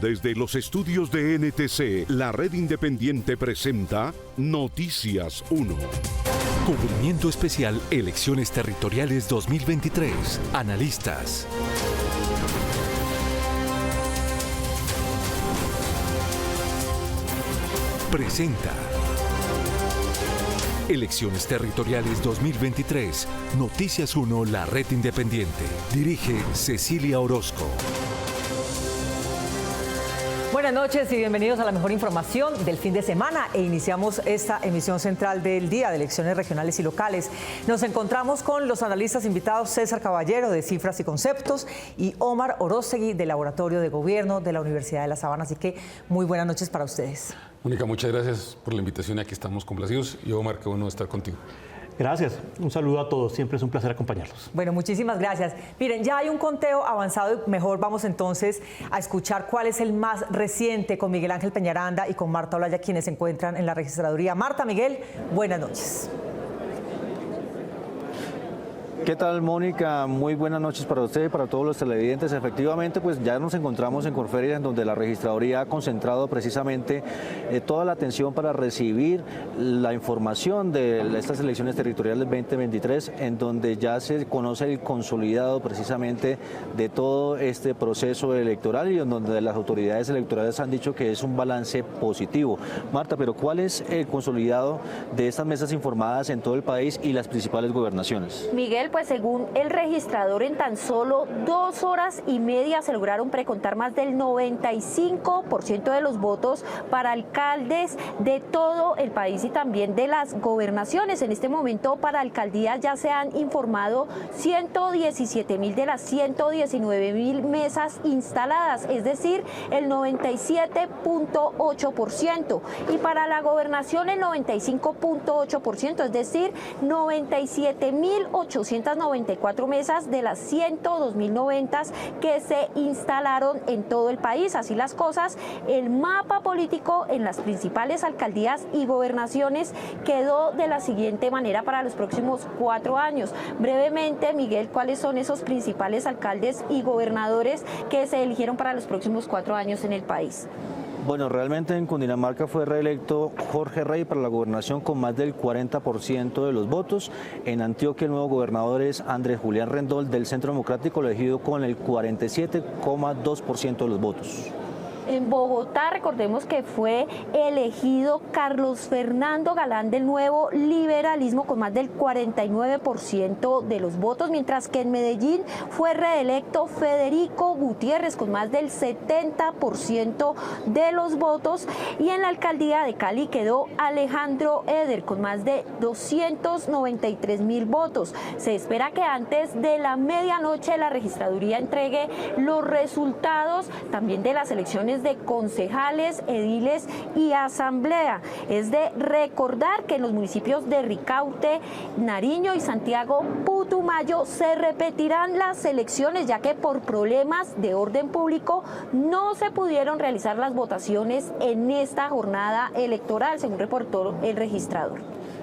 Desde los estudios de NTC, la red independiente presenta Noticias 1. Cubrimiento especial Elecciones Territoriales 2023. Analistas. Presenta Elecciones Territoriales 2023. Noticias 1, la red independiente. Dirige Cecilia Orozco. Buenas noches y bienvenidos a la mejor información del fin de semana e iniciamos esta emisión central del día de elecciones regionales y locales. Nos encontramos con los analistas invitados César Caballero de Cifras y Conceptos y Omar Oróstegui del Laboratorio de Gobierno de la Universidad de La Sabana. Así que muy buenas noches para ustedes. Mónica, muchas gracias por la invitación. Aquí estamos complacidos. Y Omar, qué bueno estar contigo. Gracias. Un saludo a todos. Siempre es un placer acompañarlos. Bueno, muchísimas gracias. Miren, ya hay un conteo avanzado y mejor vamos entonces a escuchar cuál es el más reciente con Miguel Ángel Peñaranda y con Marta Olaya, quienes se encuentran en la registraduría. Marta, Miguel, buenas noches. ¿Qué tal, Mónica? Muy buenas noches para usted y para todos los televidentes. Efectivamente, pues ya nos encontramos en Corferias, en donde la registraduría ha concentrado precisamente toda la atención para recibir la información de estas elecciones territoriales 2023, en donde ya se conoce el consolidado precisamente de todo este proceso electoral y en donde las autoridades electorales han dicho que es un balance positivo. Marta, pero ¿cuál es el consolidado de estas mesas informadas en todo el país y las principales gobernaciones? Miguel, pues según el registrador, en tan solo 2 horas y media se lograron precontar más del 95% de los votos para alcaldes de todo el país y también de las gobernaciones. En este momento para alcaldías ya se han informado 117.000 de las 119.000 mesas instaladas, es decir, el 97.8%. Y para la gobernación el 95.8%, es decir, 97.894 mesas de las 102.090 que se instalaron en todo el país. Así las cosas, el mapa político en las principales alcaldías y gobernaciones quedó de la siguiente manera para los próximos 4 años. Brevemente, Miguel, ¿cuáles son esos principales alcaldes y gobernadores que se eligieron para los próximos 4 años en el país? Bueno, realmente en Cundinamarca fue reelecto Jorge Rey para la gobernación con más del 40% de los votos. En Antioquia el nuevo gobernador es Andrés Julián Rendón del Centro Democrático, elegido con el 47,2% de los votos. En Bogotá, recordemos que fue elegido Carlos Fernando Galán del Nuevo Liberalismo con más del 49% de los votos, mientras que en Medellín fue reelecto Federico Gutiérrez con más del 70% de los votos, y en la alcaldía de Cali quedó Alejandro Eder con más de 293.000 votos. Se espera que antes de la medianoche la registraduría entregue los resultados también de las elecciones de concejales, ediles y asamblea. Es de recordar que en los municipios de Ricaurte, Nariño y Santiago Putumayo se repetirán las elecciones, ya que por problemas de orden público no se pudieron realizar las votaciones en esta jornada electoral, según reportó el registrador.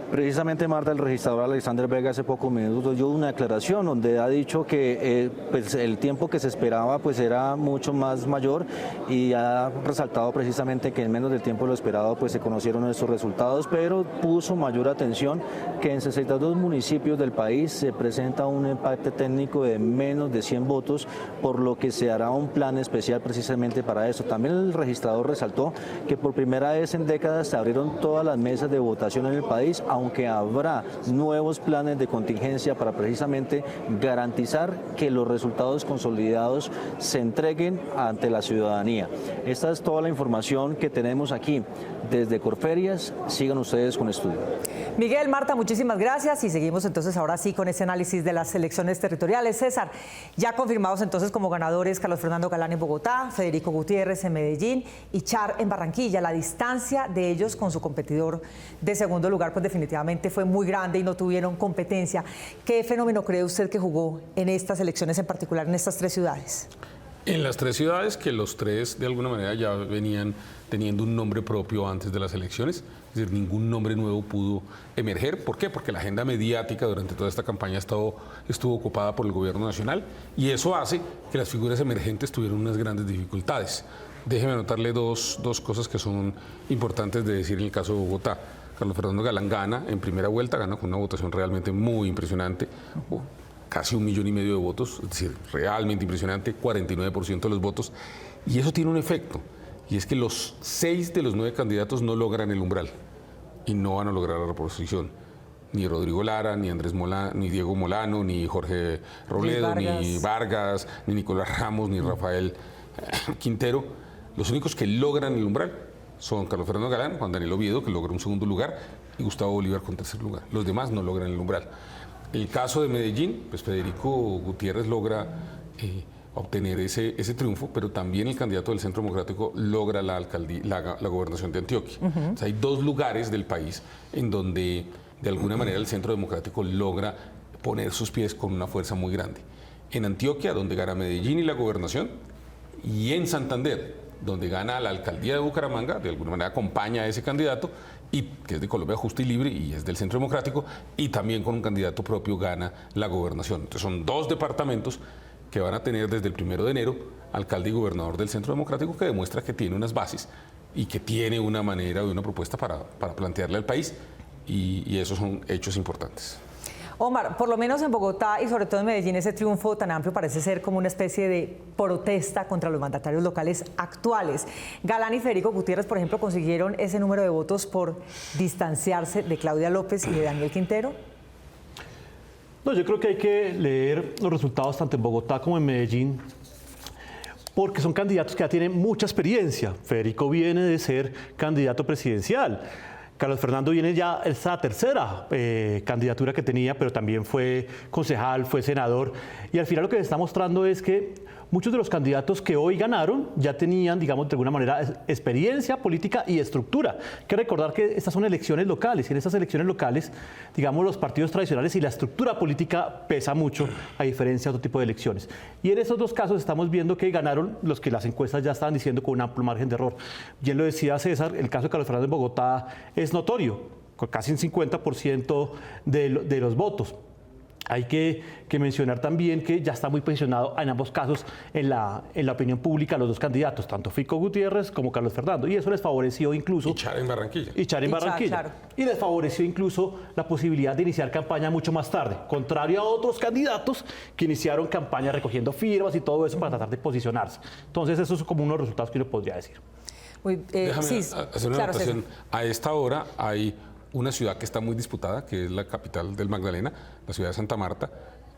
Precisamente, Marta, el registrador Alexander Vega hace pocos minutos dio una aclaración donde ha dicho que pues el tiempo que se esperaba pues era mucho más mayor, y ha resaltado precisamente que en menos del tiempo de lo esperado pues se conocieron estos resultados, pero puso mayor atención que en 62 municipios del país se presenta un empate técnico de menos de 100 votos, por lo que se hará un plan especial precisamente para eso. También el registrador resaltó que por primera vez en décadas se abrieron todas las mesas de votación en el país, aunque habrá nuevos planes de contingencia para precisamente garantizar que los resultados consolidados se entreguen ante la ciudadanía. Esta es toda la información que tenemos aquí desde Corferias. Sigan ustedes con Estudio. Miguel, Marta, muchísimas gracias y seguimos entonces ahora sí con ese análisis de las elecciones territoriales. César, ya confirmados entonces como ganadores Carlos Fernando Galán en Bogotá, Federico Gutiérrez en Medellín y Char en Barranquilla. La distancia de ellos con su competidor de segundo lugar pues definitivamente fue muy grande y no tuvieron competencia. ¿Qué fenómeno cree usted que jugó en estas elecciones, en particular en estas 3 ciudades? En las 3 ciudades, que los 3 de alguna manera ya venían teniendo un nombre propio antes de las elecciones, es decir, ningún nombre nuevo pudo emerger. ¿Por qué? Porque la agenda mediática durante toda esta campaña estuvo ocupada por el gobierno nacional, y eso hace que las figuras emergentes tuvieran unas grandes dificultades. Déjeme anotarle dos cosas que son importantes de decir en el caso de Bogotá. Carlos Fernando Galán gana en primera vuelta, gana con una votación realmente muy impresionante, casi 1,5 millones de votos, es decir, realmente impresionante, 49% de los votos. Y eso tiene un efecto, y es que los 6 de los 9 candidatos no logran el umbral y no van a lograr la reposición. Ni Rodrigo Lara, ni Andrés Molano, ni Diego Molano, ni Jorge Robledo, ni Vargas, ni Nicolás Ramos, ni Rafael Quintero. Los únicos que logran el umbral son Carlos Fernando Galán, Juan Daniel Oviedo, que logra un segundo lugar, y Gustavo Bolívar con tercer lugar. Los demás no logran el umbral. El caso de Medellín, pues Federico Gutiérrez logra obtener ese triunfo, pero también el candidato del Centro Democrático logra la gobernación de Antioquia. O sea, hay 2 lugares del país en donde de alguna manera el Centro Democrático logra poner sus pies con una fuerza muy grande. En Antioquia, donde gana Medellín y la gobernación, y en Santander, donde gana la alcaldía de Bucaramanga, de alguna manera acompaña a ese candidato, y que es de Colombia Justa y Libre y es del Centro Democrático, y también con un candidato propio gana la gobernación. Entonces son 2 departamentos que van a tener desde el 1 de enero alcalde y gobernador del Centro Democrático, que demuestra que tiene unas bases y que tiene una manera y una propuesta para plantearle al país, y esos son hechos importantes. Omar, por lo menos en Bogotá y sobre todo en Medellín, ese triunfo tan amplio parece ser como una especie de protesta contra los mandatarios locales actuales. Galán y Federico Gutiérrez, por ejemplo, consiguieron ese número de votos por distanciarse de Claudia López y de Daniel Quintero. No, yo creo que hay que leer los resultados tanto en Bogotá como en Medellín, porque son candidatos que ya tienen mucha experiencia. Federico viene de ser candidato presidencial. Carlos Fernando viene ya esa tercera candidatura que tenía, pero también fue concejal, fue senador. Y al final lo que se está mostrando es que muchos de los candidatos que hoy ganaron ya tenían, digamos, de alguna manera experiencia política y estructura. Hay que recordar que estas son elecciones locales y en estas elecciones locales, digamos, los partidos tradicionales y la estructura política pesa mucho a diferencia de otro tipo de elecciones. Y en esos 2 casos estamos viendo que ganaron los que las encuestas ya estaban diciendo con un amplio margen de error. Bien lo decía César, el caso de Carlos Fernando en Bogotá es notorio, con casi un 50% de los votos. Hay que mencionar también que ya está muy posicionado en ambos casos en la opinión pública los 2 candidatos, tanto Fico Gutiérrez como Carlos Fernando, y eso les favoreció incluso... Y Char en Barranquilla. Claro. Y les favoreció incluso la posibilidad de iniciar campaña mucho más tarde, contrario a otros candidatos que iniciaron campaña recogiendo firmas y todo eso para tratar de posicionarse. Entonces, esos son como unos resultados que uno podría decir. Déjame hacer una anotación. A esta hora hay una ciudad que está muy disputada, que es la capital del Magdalena, la ciudad de Santa Marta.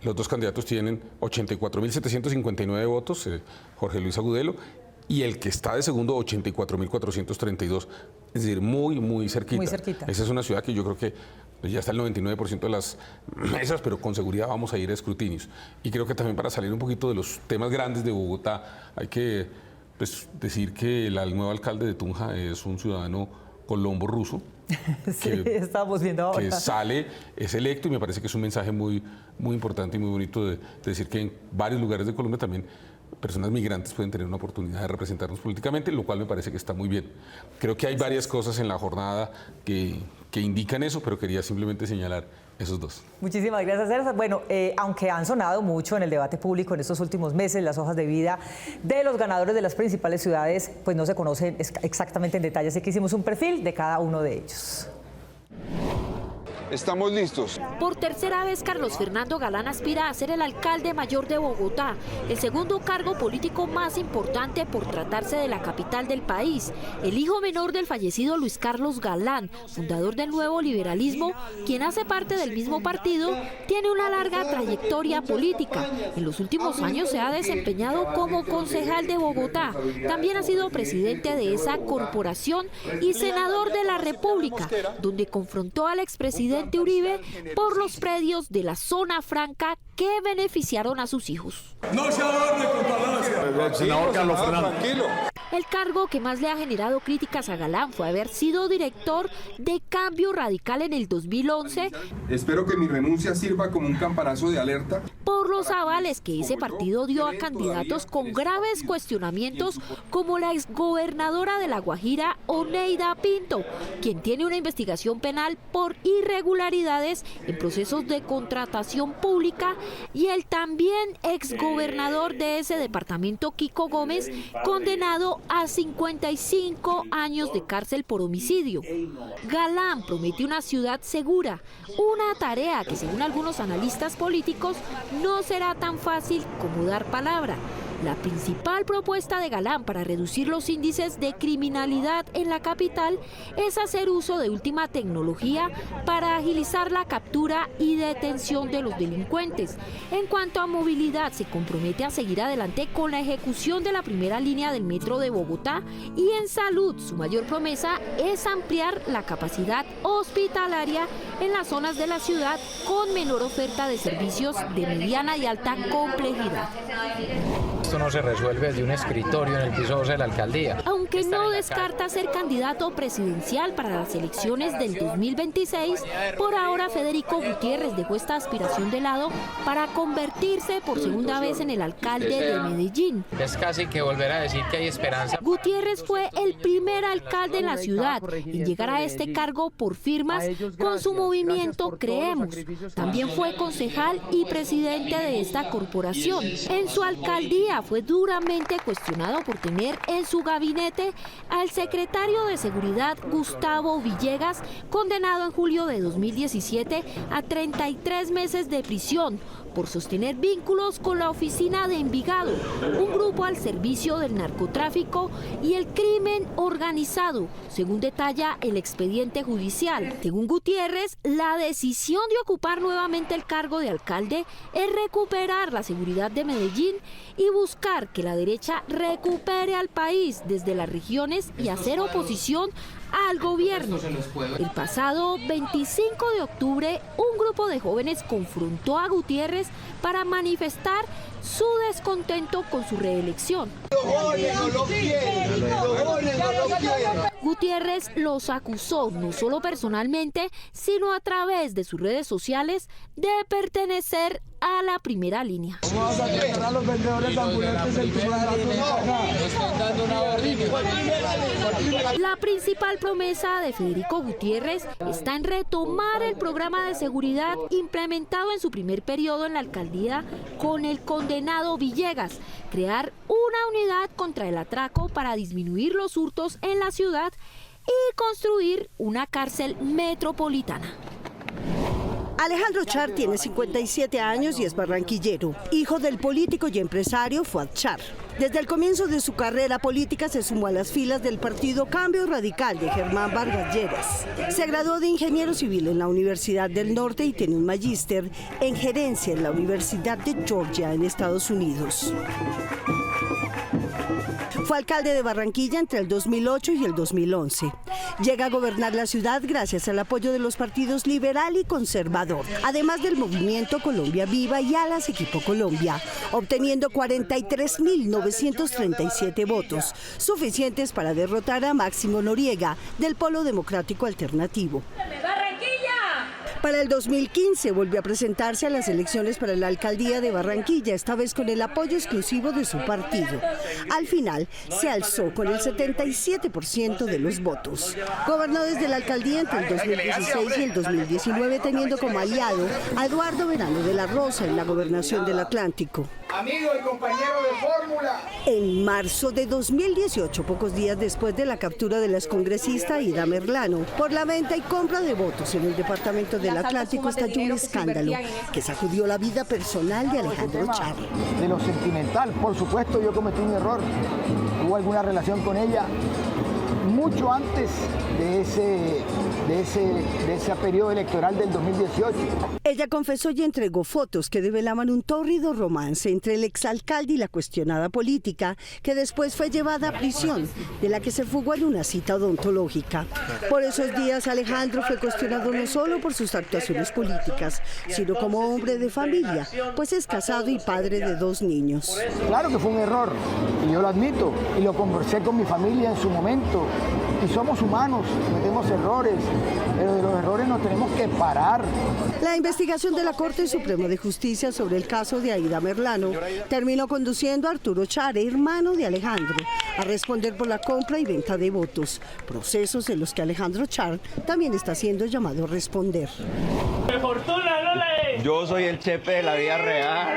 Los 2 candidatos tienen 84.759 votos, Jorge Luis Agudelo, y el que está de segundo, 84.432. Es decir, muy cerquita. Muy cerquita. Esa es una ciudad que yo creo que ya está el 99% de las mesas, pero con seguridad vamos a ir a escrutinios. Y creo que también para salir un poquito de los temas grandes de Bogotá, hay que decir que el nuevo alcalde de Tunja es un ciudadano colombo ruso. Sí, estamos viendo ahora. Que sale, es electo, y me parece que es un mensaje muy importante y muy bonito de decir que en varios lugares de Colombia también personas migrantes pueden tener una oportunidad de representarnos políticamente, lo cual me parece que está muy bien. Creo que hay varias cosas en la jornada que indican eso, pero quería simplemente señalar esos 2. Muchísimas gracias, César. Bueno, aunque han sonado mucho en el debate público en estos últimos meses las hojas de vida de los ganadores de las principales ciudades, pues no se conocen exactamente en detalle, así que hicimos un perfil de cada uno de ellos. Estamos listos. Por tercera vez, Carlos Fernando Galán aspira a ser el alcalde mayor de Bogotá, el segundo cargo político más importante por tratarse de la capital del país. El hijo menor del fallecido Luis Carlos Galán, fundador del Nuevo Liberalismo, quien hace parte del mismo partido, tiene una larga trayectoria política. En los últimos años se ha desempeñado como concejal de Bogotá. También ha sido presidente de esa corporación y senador de la República, donde confrontó al expresidente Uribe por los predios de la zona franca que beneficiaron a sus hijos. No se hable con palabras. Senador Carlos Fernando. Tranquilo. El cargo que más le ha generado críticas a Galán fue haber sido director de Cambio Radical en el 2011. Espero que mi renuncia sirva como un campanazo de alerta. Por los avales que ese partido dio a candidatos con graves cuestionamientos como la exgobernadora de La Guajira, Oneida Pinto, quien tiene una investigación penal por irregularidades en procesos de contratación pública, y el también exgobernador de ese departamento, Kiko Gómez, condenado a 55 años de cárcel por homicidio. Galán promete una ciudad segura, una tarea que según algunos analistas políticos no será tan fácil como dar palabra. La principal propuesta de Galán para reducir los índices de criminalidad en la capital es hacer uso de última tecnología para agilizar la captura y detención de los delincuentes. En cuanto a movilidad, se compromete a seguir adelante con la ejecución de la primera línea del metro de Bogotá, y en salud, su mayor promesa es ampliar la capacidad hospitalaria en las zonas de la ciudad con menor oferta de servicios de mediana y alta complejidad. Esto no se resuelve desde un escritorio en el piso 12 de la alcaldía. Aunque no descarta ser candidato presidencial para las elecciones del 2026, por ahora Federico Gutiérrez dejó esta aspiración de lado para convertirse por segunda vez en el alcalde de Medellín. Es casi que volver a decir que hay esperanza. Gutiérrez fue el primer alcalde en la ciudad en llegar a este cargo por firmas con su movimiento Creemos. También fue concejal y presidente de esta corporación. En su alcaldía fue duramente cuestionado por tener en su gabinete al secretario de Seguridad Gustavo Villegas, condenado en julio de 2017 a 33 meses de prisión por sostener vínculos con la oficina de Envigado, un grupo al servicio del narcotráfico y el crimen organizado, según detalla el expediente judicial. Según Gutiérrez, la decisión de ocupar nuevamente el cargo de alcalde es recuperar la seguridad de Medellín y buscar que la derecha recupere al país desde las regiones y hacer oposición al gobierno. El pasado 25 de octubre, un grupo de jóvenes confrontó a Gutiérrez para manifestar su descontento con su reelección. Gutiérrez los acusó, no solo personalmente, sino a través de sus redes sociales, de pertenecer a la primera línea. La principal promesa de Federico Gutiérrez está en retomar el programa de seguridad implementado en su primer periodo en la alcaldía con el condenado Villegas, crear una unidad contra el atraco para disminuir los hurtos en la ciudad y construir una cárcel metropolitana. Alejandro Char tiene 57 años y es barranquillero, hijo del político y empresario Fuad Char. Desde el comienzo de su carrera política se sumó a las filas del partido Cambio Radical de Germán Vargas Lleras. Se graduó de ingeniero civil en la Universidad del Norte y tiene un magíster en gerencia en la Universidad de Georgia en Estados Unidos. Fue alcalde de Barranquilla entre el 2008 y el 2011. Llega a gobernar la ciudad gracias al apoyo de los partidos liberal y conservador, además del movimiento Colombia Viva y Alas Equipo Colombia, obteniendo 43.937 votos, suficientes para derrotar a Máximo Noriega, del Polo Democrático Alternativo. Para el 2015 volvió a presentarse a las elecciones para la alcaldía de Barranquilla, esta vez con el apoyo exclusivo de su partido. Al final se alzó con el 77% de los votos. Gobernó desde la alcaldía entre el 2016 y el 2019, teniendo como aliado a Eduardo Verano de la Rosa en la gobernación del Atlántico. Amigo y compañero de fórmula. En marzo de 2018, pocos días después de la captura de la excongresista Aida Merlano por la venta y compra de votos en el departamento del Atlántico, estalló un escándalo que sacudió la vida personal de Alejandro Char. De lo sentimental, por supuesto, yo cometí un error. Hubo alguna relación con ella mucho antes de ese periodo electoral del 2018. Ella confesó y entregó fotos que develaban un tórrido romance entre el exalcalde y la cuestionada política, que después fue llevada a prisión, de la que se fugó en una cita odontológica. Por esos días Alejandro fue cuestionado no solo por sus actuaciones políticas, sino como hombre de familia, pues es casado y padre de 2 niños. Claro que fue un error, y yo lo admito, y lo conversé con mi familia en su momento. Y somos humanos, cometemos errores, pero de los errores nos tenemos que parar. La investigación de la Corte Suprema de Justicia sobre el caso de Aida Merlano terminó conduciendo a Arturo Char, hermano de Alejandro, a responder por la compra y venta de votos, procesos en los que Alejandro Char también está siendo llamado a responder. Yo soy el chepe de la vida real.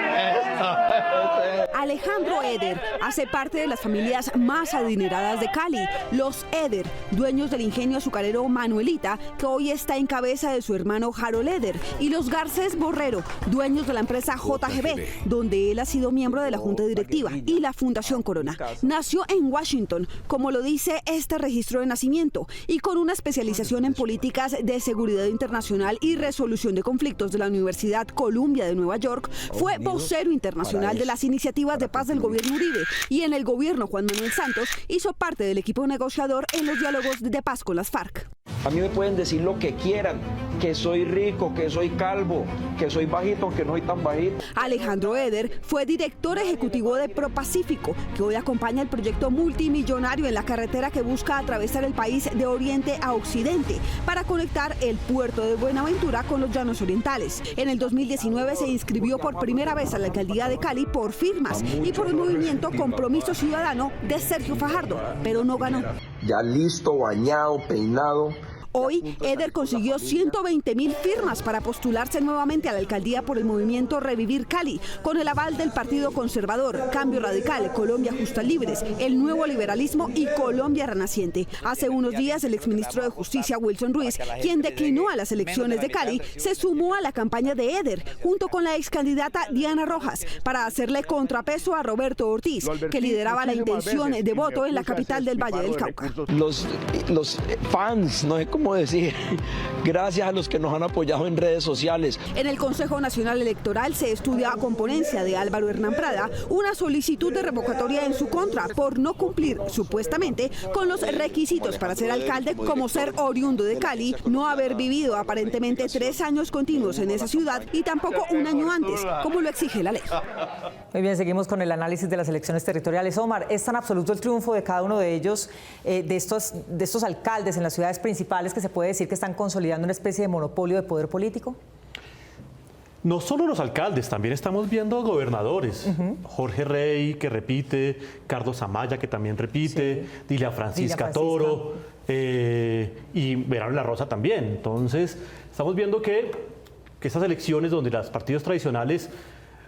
Alejandro Eder hace parte de las familias más adineradas de Cali, los Eder, dueños del ingenio azucarero Manuelita, que hoy está en cabeza de su hermano Harold Eder, y los Garcés Borrero, dueños de la empresa JGB, donde él ha sido miembro de la Junta Directiva y la Fundación Corona. Nació en Washington, como lo dice este registro de nacimiento, y con una especialización en políticas de seguridad internacional y resolución de conflictos de la Universidad Columbia de Nueva York, fue vocero internacional de las iniciativas de paz del gobierno Uribe, y en el gobierno Juan Manuel Santos hizo parte del equipo negociador en los diálogos de paz con las FARC. A mí me pueden decir lo que quieran, que soy rico, que soy calvo, que soy bajito, que no soy tan bajito. Alejandro Eder fue director ejecutivo de ProPacífico, que hoy acompaña el proyecto multimillonario en la carretera que busca atravesar el país de oriente a occidente para conectar el puerto de Buenaventura con los llanos orientales. En el 2019 se inscribió por primera vez a la alcaldía de Cali por firmas y por el movimiento Compromiso Ciudadano de Sergio Fajardo, pero no ganó. Ya listo, bañado, peinado. Hoy, Eder consiguió 120.000 firmas para postularse nuevamente a la alcaldía por el movimiento Revivir Cali, con el aval del Partido Conservador, Cambio Radical, Colombia Justas Libres, el Nuevo Liberalismo y Colombia Renaciente. Hace unos días, el exministro de Justicia, Wilson Ruiz, quien declinó a las elecciones de Cali, se sumó a la campaña de Eder, junto con la excandidata Diana Rojas, para hacerle contrapeso a Roberto Ortiz, que lideraba la intención de voto en la capital del Valle del Cauca. Los fans, no sé cómo decir, gracias a los que nos han apoyado en redes sociales. En el Consejo Nacional Electoral se estudia a componencia de Álvaro Hernán Prada una solicitud de revocatoria en su contra por no cumplir, supuestamente, con los requisitos para ser alcalde, como ser oriundo de Cali, no haber vivido aparentemente 3 años continuos en esa ciudad y tampoco un año antes, como lo exige la ley. Muy bien, seguimos con el análisis de las elecciones territoriales. Omar, ¿es tan absoluto el triunfo de cada uno de ellos, de estos alcaldes en las ciudades principales, que se puede decir que están consolidando una especie de monopolio de poder político? No solo los alcaldes, también estamos viendo gobernadores. Jorge Rey, que repite, Carlos Amaya, que también repite, Dilia Francisca Toro, y Verano La Rosa también. Entonces, estamos viendo que estas elecciones donde los partidos tradicionales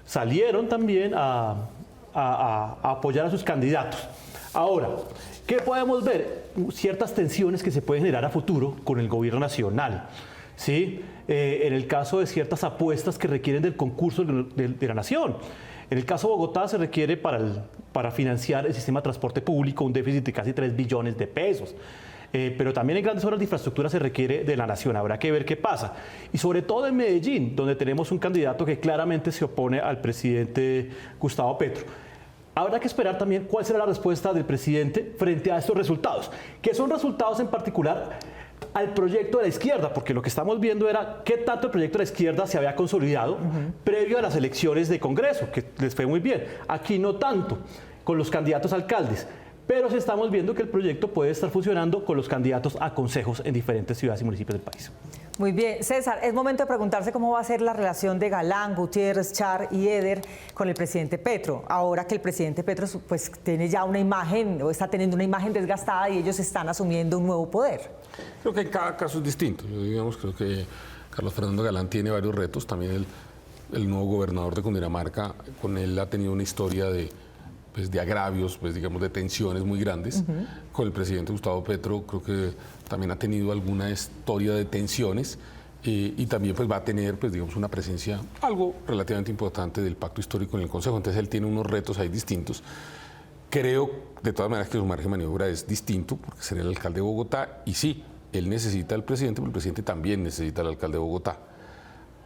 salieron también a apoyar a sus candidatos. Ahora, ¿qué podemos ver? Ciertas tensiones que se pueden generar a futuro con el gobierno nacional, ¿sí? En el caso de ciertas apuestas que requieren del concurso de la nación. En el caso de Bogotá se requiere para financiar el sistema de transporte público un déficit de casi 3 billones de pesos. Pero también en grandes obras de infraestructura se requiere de la nación. Habrá que ver qué pasa. Y sobre todo en Medellín, donde tenemos un candidato que claramente se opone al presidente Gustavo Petro. Habrá que esperar también cuál será la respuesta del presidente frente a estos resultados, que son resultados en particular al proyecto de la izquierda, porque lo que estamos viendo era qué tanto el proyecto de la izquierda se había consolidado previo a las elecciones de Congreso, que les fue muy bien. Aquí no tanto, con los candidatos a alcaldes. Pero sí estamos viendo que el proyecto puede estar funcionando con los candidatos a consejos en diferentes ciudades y municipios del país. Muy bien, César, es momento de preguntarse cómo va a ser la relación de Galán, Gutiérrez, Char y Eder con el presidente Petro. Ahora que el presidente Petro pues tiene ya una imagen, o está teniendo una imagen desgastada, y ellos están asumiendo un nuevo poder. Creo que en cada caso es distinto. Yo, creo que Carlos Fernando Galán tiene varios retos. También el nuevo gobernador de Cundinamarca, con él ha tenido una historia de agravios, de tensiones muy grandes. Con el presidente Gustavo Petro creo que también ha tenido alguna historia de tensiones y también va a tener una presencia algo relativamente importante del pacto histórico en el Consejo. Entonces él tiene unos retos ahí distintos. Creo de todas maneras que su margen de maniobra es distinto, porque sería el alcalde de Bogotá, y sí, él necesita al presidente, pero el presidente también necesita al alcalde de Bogotá.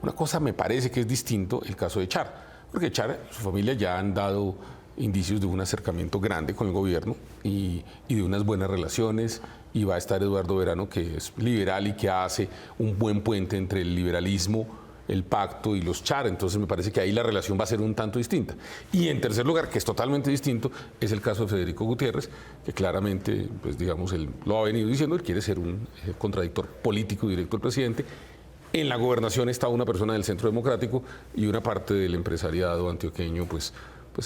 Una cosa me parece que es distinto el caso de Char, porque Char y su familia ya han dado indicios de un acercamiento grande con el gobierno y de unas buenas relaciones, y va a estar Eduardo Verano, que es liberal y que hace un buen puente entre el liberalismo, el pacto y los Char. Entonces me parece que ahí la relación va a ser un tanto distinta. Y en tercer lugar, que es totalmente distinto, es el caso de Federico Gutiérrez, que claramente, él lo ha venido diciendo, él quiere ser un contradictor político directo del presidente. En la gobernación está una persona del Centro Democrático, y una parte del empresariado antioqueño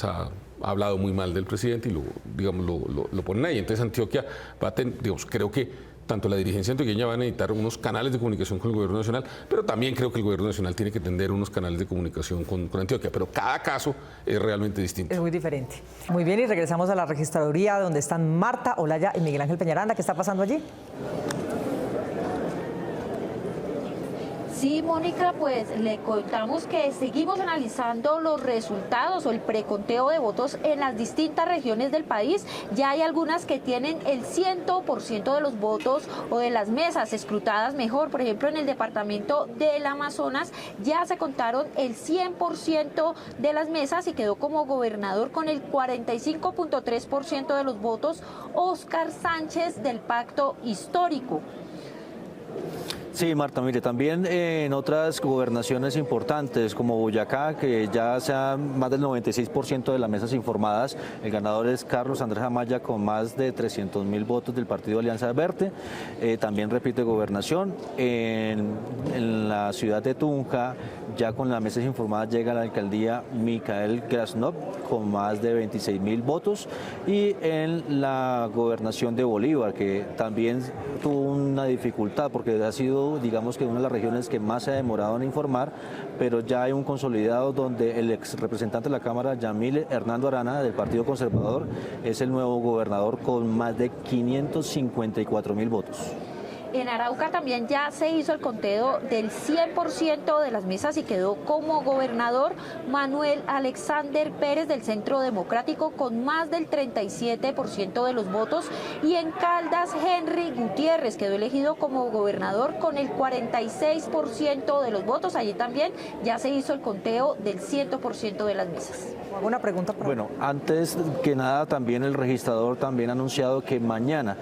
ha hablado muy mal del presidente y lo ponen ahí. Entonces Antioquia va a creo que tanto la dirigencia antioqueña va a necesitar unos canales de comunicación con el gobierno nacional, pero también creo que el gobierno nacional tiene que tender unos canales de comunicación con Antioquia, pero cada caso es realmente distinto. Es muy diferente. Muy bien, y regresamos a la registraduría donde están Marta Olaya y Miguel Ángel Peñaranda. ¿Qué está pasando allí? Sí, Mónica, pues le contamos que seguimos analizando los resultados o el preconteo de votos en las distintas regiones del país. Ya hay algunas que tienen el 100% de los votos o de las mesas escrutadas mejor. Por ejemplo, en el departamento del Amazonas ya se contaron el 100% de las mesas y quedó como gobernador con el 45.3% de los votos Óscar Sánchez del Pacto Histórico. Sí, Marta, mire, también en otras gobernaciones importantes como Boyacá, que ya sea más del 96% de las mesas informadas, el ganador es Carlos Andrés Amaya con más de 300.000 votos del Partido Alianza Verde, también repite gobernación. En la ciudad de Tunja, ya con las mesas informadas llega a la alcaldía Micael Krasnov con más de 26.000 votos, y en la gobernación de Bolívar, que también tuvo una dificultad porque ha sido, digamos que una de las regiones que más se ha demorado en informar, pero ya hay un consolidado donde el ex representante de la Cámara, Yamile Hernando Arana, del Partido Conservador, es el nuevo gobernador con más de 554.000 votos. En Arauca también ya se hizo el conteo del 100% de las mesas y quedó como gobernador Manuel Alexander Pérez del Centro Democrático con más del 37% de los votos, y en Caldas Henry Gutiérrez quedó elegido como gobernador con el 46% de los votos. Allí también ya se hizo el conteo del 100% de las mesas. ¿Alguna pregunta? Bueno, antes que nada también el registrador también ha anunciado que mañana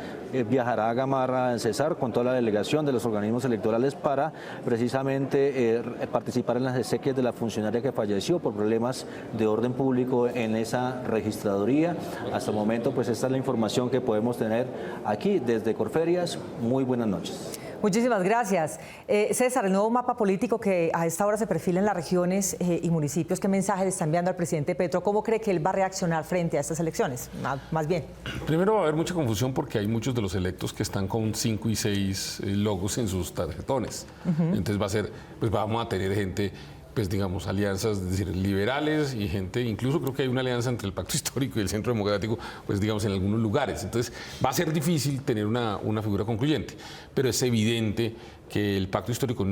viajará a Gamarra en Cesar con toda la delegación de los organismos electorales para precisamente participar en las exequias de la funcionaria que falleció por problemas de orden público en esa registraduría. Hasta el momento, pues esta es la información que podemos tener aquí desde Corferias. Muy buenas noches. Muchísimas gracias. César, el nuevo mapa político que a esta hora se perfila en las regiones y municipios, ¿qué mensaje le está enviando al presidente Petro? ¿Cómo cree que él va a reaccionar frente a estas elecciones? Más bien. Primero va a haber mucha confusión porque hay muchos de los electos que están con 5 y 6 logos en sus tarjetones. Entonces va a ser, pues vamos a tener gente, pues digamos, alianzas, es decir, liberales y gente, incluso creo que hay una alianza entre el Pacto Histórico y el Centro Democrático, pues digamos, en algunos lugares. Entonces va a ser difícil tener una figura concluyente, pero es evidente que el Pacto Histórico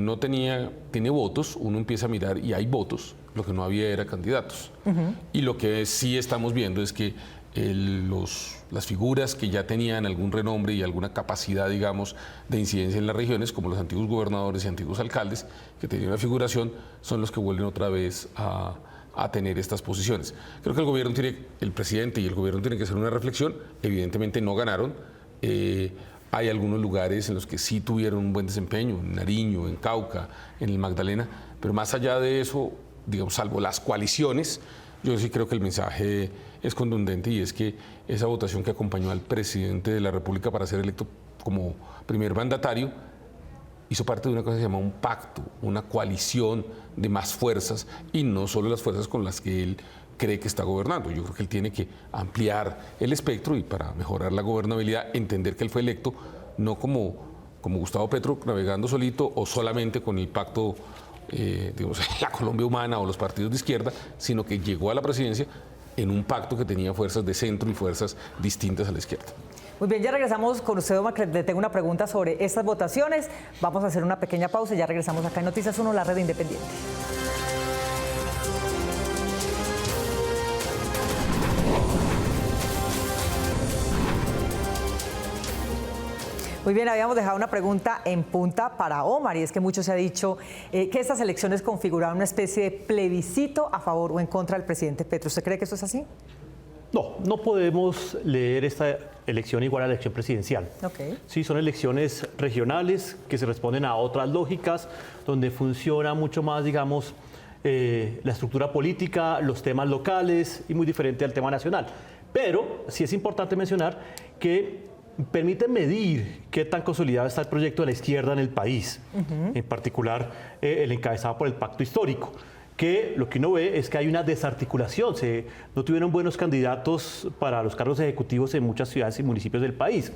tiene votos, uno empieza a mirar y hay votos, lo que no había era candidatos. Y lo que sí estamos viendo es que las figuras que ya tenían algún renombre y alguna capacidad, digamos, de incidencia en las regiones, como los antiguos gobernadores y antiguos alcaldes, que tenían una figuración, son los que vuelven otra vez a tener estas posiciones. Creo que el presidente y el gobierno tienen que hacer una reflexión. Evidentemente no ganaron. Hay algunos lugares en los que sí tuvieron un buen desempeño, en Nariño, en Cauca, en el Magdalena, pero más allá de eso, digamos, salvo las coaliciones, yo sí creo que el mensaje es contundente, y es que esa votación que acompañó al presidente de la República para ser electo como primer mandatario hizo parte de una cosa que se llama un pacto, una coalición de más fuerzas, y no solo las fuerzas con las que él cree que está gobernando. Yo creo que él tiene que ampliar el espectro y, para mejorar la gobernabilidad, entender que él fue electo no como Gustavo Petro navegando solito o solamente con el pacto, digamos, la Colombia Humana o los partidos de izquierda, sino que llegó a la presidencia en un pacto que tenía fuerzas de centro y fuerzas distintas a la izquierda. Muy bien, ya regresamos con usted, Omar, que le tengo una pregunta sobre estas votaciones. Vamos a hacer una pequeña pausa y ya regresamos acá en Noticias 1, la red independiente. Muy bien, habíamos dejado una pregunta en punta para Omar, y es que mucho se ha dicho que estas elecciones configuraron una especie de plebiscito a favor o en contra del presidente Petro. ¿Usted cree que eso es así? No podemos leer esta elección igual a la elección presidencial. Sí, son elecciones regionales que se responden a otras lógicas, donde funciona mucho más, digamos, la estructura política, los temas locales, y muy diferente al tema nacional. Pero sí es importante mencionar que permite medir qué tan consolidado está el proyecto de la izquierda en el país, en particular el encabezado por el Pacto Histórico, que lo que uno ve es que hay una desarticulación. No tuvieron buenos candidatos para los cargos ejecutivos en muchas ciudades y municipios del país.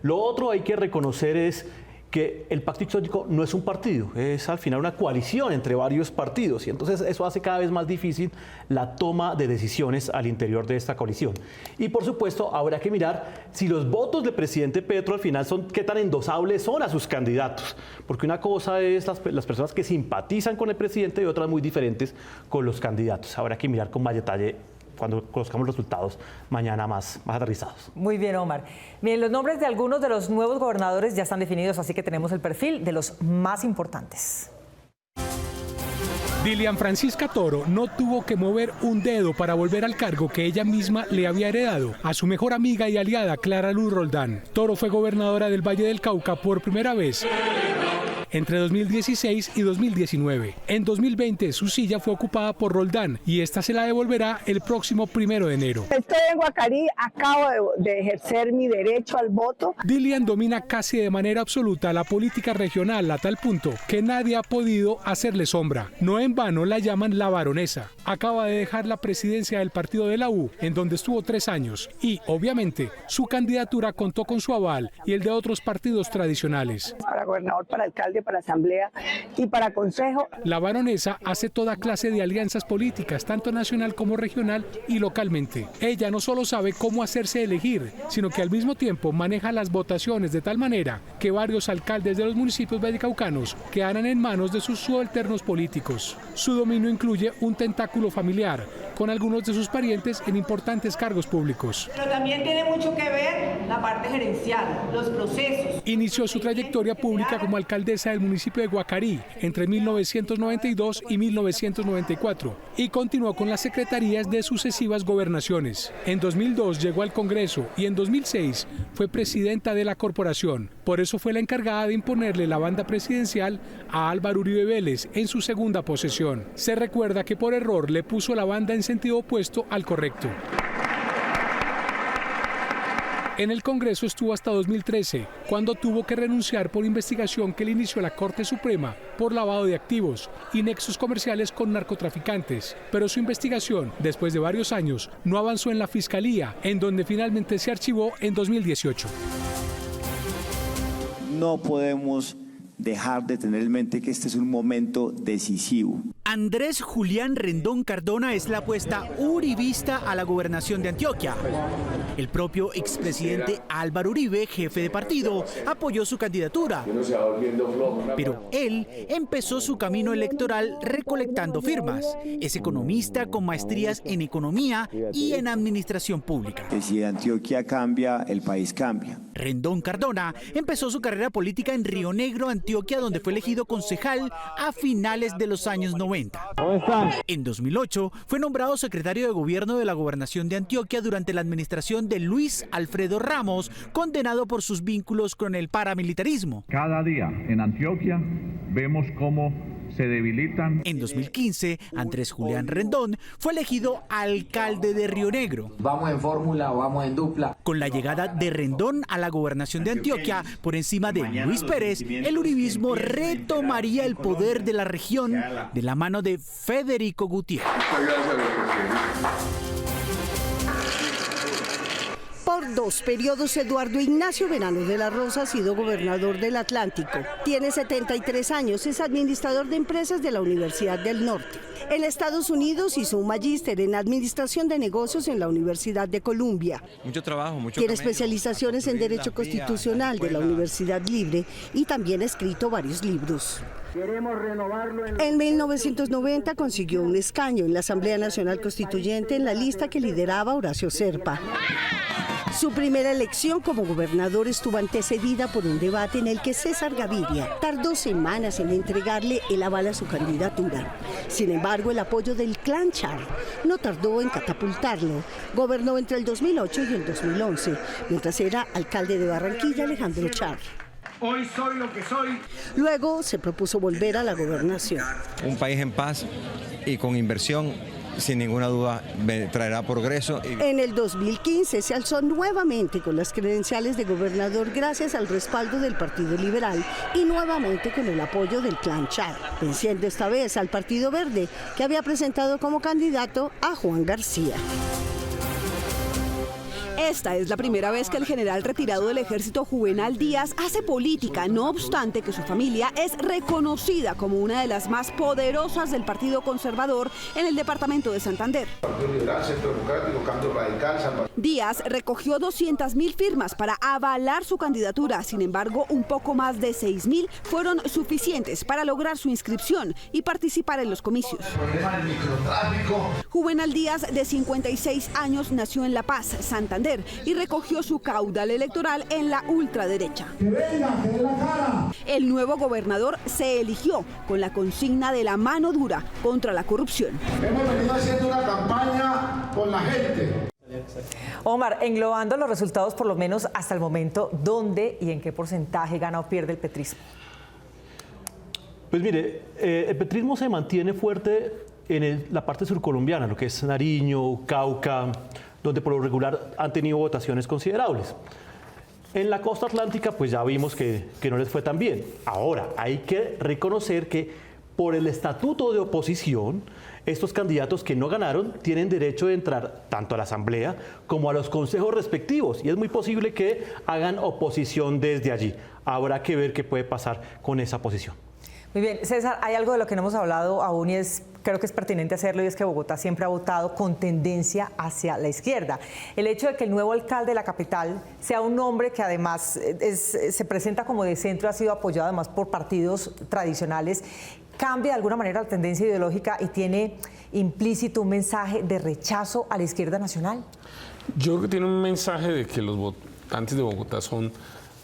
Lo otro hay que reconocer es que el pacto histórico no es un partido, es al final una coalición entre varios partidos y entonces eso hace cada vez más difícil la toma de decisiones al interior de esta coalición. Y por supuesto habrá que mirar si los votos del presidente Petro al final son qué tan endosables son a sus candidatos, porque una cosa es las personas que simpatizan con el presidente y otras muy diferentes con los candidatos. Habrá que mirar con más detalle cuando conozcamos los resultados mañana más aterrizados. Muy bien, Omar. Bien, los nombres de algunos de los nuevos gobernadores ya están definidos, así que tenemos el perfil de los más importantes. Dilian Francisca Toro no tuvo que mover un dedo para volver al cargo que ella misma le había heredado a su mejor amiga y aliada Clara Luz Roldán. Toro fue gobernadora del Valle del Cauca por primera vez entre 2016 y 2019. En 2020 su silla fue ocupada por Roldán y esta se la devolverá el próximo 1 de enero. Estoy en Guacarí, acabo de ejercer mi derecho al voto. Dilian domina casi de manera absoluta la política regional a tal punto que nadie ha podido hacerle sombra. No en vano la llaman la baronesa. Acaba de dejar la presidencia del partido de la U, en donde estuvo 3 años, y obviamente su candidatura contó con su aval y el de otros partidos tradicionales. Para gobernador, para alcalde, para asamblea y para consejo. La baronesa hace toda clase de alianzas políticas, tanto nacional como regional y localmente. Ella no solo sabe cómo hacerse elegir, sino que al mismo tiempo maneja las votaciones de tal manera que varios alcaldes de los municipios vallecaucanos quedarán en manos de sus subalternos políticos. Su dominio incluye un tentáculo familiar, con algunos de sus parientes en importantes cargos públicos. Pero también tiene mucho que ver la parte gerencial, los procesos. Inició su trayectoria pública como alcaldesa del municipio de Guacarí entre 1992 y 1994 y continuó con las secretarías de sucesivas gobernaciones. En 2002 llegó al Congreso y en 2006 fue presidenta de la corporación. Por eso fue la encargada de imponerle la banda presidencial a Álvaro Uribe Vélez en su segunda posesión. Se recuerda que por error le puso la banda en sentido opuesto al correcto. En el Congreso estuvo hasta 2013, cuando tuvo que renunciar por investigación que le inició la Corte Suprema por lavado de activos y nexos comerciales con narcotraficantes. Pero su investigación, después de varios años, no avanzó en la Fiscalía, en donde finalmente se archivó en 2018. No podemos dejar de tener en mente que este es un momento decisivo. Andrés Julián Rendón Cardona es la apuesta uribista a la gobernación de Antioquia. El propio expresidente Álvaro Uribe, jefe de partido, apoyó su candidatura. Pero él empezó su camino electoral recolectando firmas. Es economista con maestrías en economía y en administración pública. Si Antioquia cambia, el país cambia. Rendón Cardona empezó su carrera política en Río Negro, Antioquia, donde fue elegido concejal a finales de los años 90. En 2008 fue nombrado secretario de gobierno de la gobernación de Antioquia durante la administración de Luis Alfredo Ramos, condenado por sus vínculos con el paramilitarismo. Cada día en Antioquia vemos cómo se debilitan. En 2015, Andrés Julián Rendón fue elegido alcalde de Río Negro. Vamos en fórmula o vamos en dupla. Con la llegada de Rendón a la gobernación de Antioquia, por encima de Luis Pérez, el uribismo retomaría el poder de la región de la mano de Federico Gutiérrez. Por 2 periodos, Eduardo Ignacio Verano de la Rosa ha sido gobernador del Atlántico. Tiene 73 años, es administrador de empresas de la Universidad del Norte. En Estados Unidos hizo un magíster en Administración de Negocios en la Universidad de Columbia. Mucho trabajo, mucho Tiene especializaciones en Derecho Constitucional de la Universidad Libre y también ha escrito varios libros. En 1990 consiguió un escaño en la Asamblea Nacional Constituyente en la lista que lideraba Horacio Serpa. Su primera elección como gobernador estuvo antecedida por un debate en el que César Gaviria tardó semanas en entregarle el aval a su candidatura. Sin embargo, el apoyo del clan Char no tardó en catapultarlo. Gobernó entre el 2008 y el 2011, mientras era alcalde de Barranquilla Alejandro Char. Hoy soy lo que soy. Luego se propuso volver a la gobernación. Un país en paz y con inversión, sin ninguna duda, traerá progreso. En el 2015 se alzó nuevamente con las credenciales de gobernador gracias al respaldo del Partido Liberal y nuevamente con el apoyo del clan Char, venciendo esta vez al Partido Verde, que había presentado como candidato a Juan García. Esta es la primera vez que el general retirado del ejército Juvenal Díaz hace política, no obstante que su familia es reconocida como una de las más poderosas del Partido Conservador en el departamento de Santander. Partido Liberal, Centro Democrático, Cambio Radical, Díaz recogió 200.000 firmas para avalar su candidatura. Sin embargo, un poco más de 6.000 fueron suficientes para lograr su inscripción y participar en los comicios. Juvenal Díaz, de 56 años, nació en La Paz, Santander, y recogió su caudal electoral en la ultraderecha. El nuevo gobernador se eligió con la consigna de la mano dura contra la corrupción. Hemos venido haciendo una campaña con la gente. Omar, englobando los resultados por lo menos hasta el momento, ¿dónde y en qué porcentaje gana o pierde el petrismo? Pues mire, el petrismo se mantiene fuerte en la parte surcolombiana, lo que es Nariño, Cauca, donde por lo regular han tenido votaciones considerables. En la costa atlántica pues ya vimos que no les fue tan bien. Ahora, hay que reconocer que por el estatuto de oposición, estos candidatos que no ganaron tienen derecho de entrar tanto a la asamblea como a los consejos respectivos y es muy posible que hagan oposición desde allí. Habrá que ver qué puede pasar con esa posición. Muy bien, César, hay algo de lo que no hemos hablado aún y creo que es pertinente hacerlo, y es que Bogotá siempre ha votado con tendencia hacia la izquierda. El hecho de que el nuevo alcalde de la capital sea un hombre que además se presenta como de centro, ha sido apoyado además por partidos tradicionales, cambia de alguna manera la tendencia ideológica y tiene implícito un mensaje de rechazo a la izquierda nacional. Yo creo que tiene un mensaje de que los votantes de Bogotá son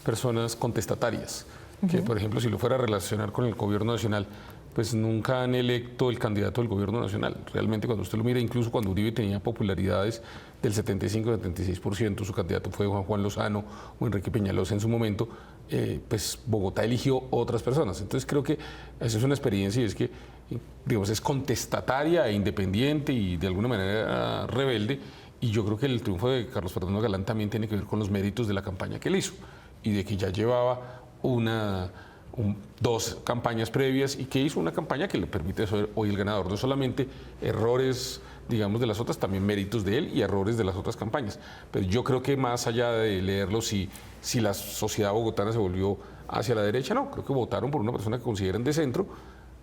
personas contestatarias, que por ejemplo si lo fuera a relacionar con el gobierno nacional, pues nunca han electo el candidato del gobierno nacional. Realmente cuando usted lo mira, incluso cuando Uribe tenía popularidades del 75-76%, su candidato fue Juan Lozano o Enrique Peñalosa en su momento, pues Bogotá eligió otras personas. Entonces creo que esa es una experiencia y es que, digamos, es contestataria e independiente y de alguna manera rebelde. Y yo creo que el triunfo de Carlos Fernando Galán también tiene que ver con los méritos de la campaña que él hizo y de que ya llevaba dos campañas previas y que hizo una campaña que le permite ser hoy el ganador. No solamente errores, digamos, de las otras, también méritos de él y errores de las otras campañas. Pero yo creo que más allá de leerlo, si la sociedad bogotana se volvió hacia la derecha, no. Creo que votaron por una persona que consideran de centro,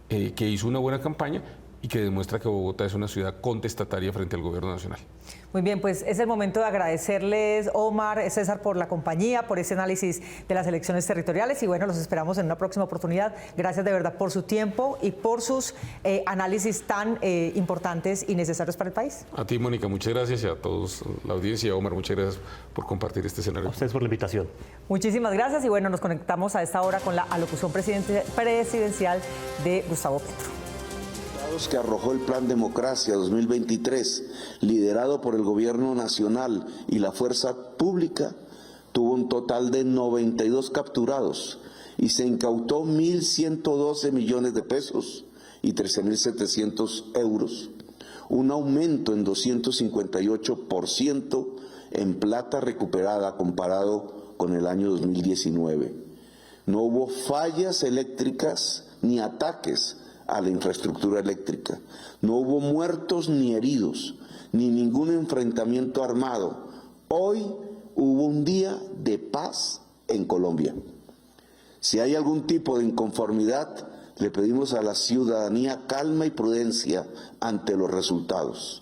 que hizo una buena campaña y que demuestra que Bogotá es una ciudad contestataria frente al gobierno nacional. Muy bien, pues es el momento de agradecerles, Omar, César, por la compañía, por ese análisis de las elecciones territoriales y bueno, los esperamos en una próxima oportunidad. Gracias de verdad por su tiempo y por sus análisis tan importantes y necesarios para el país. A ti, Mónica, muchas gracias y a todos, la audiencia. Omar, muchas gracias por compartir este escenario. A ustedes por la invitación. Muchísimas gracias y bueno, nos conectamos a esta hora con la alocución presidencial de Gustavo Petro. Que arrojó el Plan Democracia 2023, liderado por el Gobierno Nacional y la Fuerza Pública, tuvo un total de 92 capturados y se incautó 1.112 millones de pesos y 13.700 euros, un aumento en 258% en plata recuperada comparado con el año 2019. No hubo fallas eléctricas ni ataques a la infraestructura eléctrica. No hubo muertos ni heridos, ni ningún enfrentamiento armado. Hoy hubo un día de paz en Colombia. Si hay algún tipo de inconformidad, le pedimos a la ciudadanía calma y prudencia ante los resultados.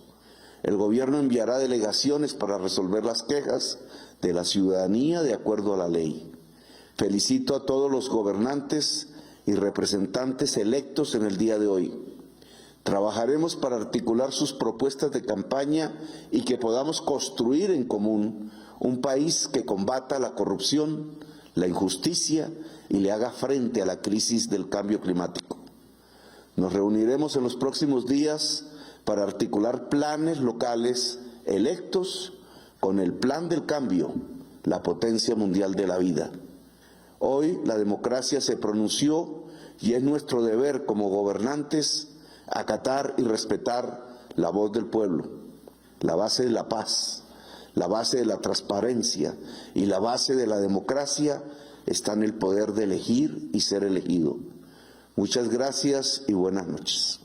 El gobierno enviará delegaciones para resolver las quejas de la ciudadanía de acuerdo a la ley. Felicito a todos los gobernantes y representantes electos en el día de hoy. Trabajaremos para articular sus propuestas de campaña y que podamos construir en común un país que combata la corrupción, la injusticia y le haga frente a la crisis del cambio climático. Nos reuniremos en los próximos días para articular planes locales electos con el Plan del Cambio, la potencia mundial de la vida. Hoy la democracia se pronunció y es nuestro deber como gobernantes acatar y respetar la voz del pueblo, la base de la paz, la base de la transparencia y la base de la democracia está en el poder de elegir y ser elegido. Muchas gracias y buenas noches.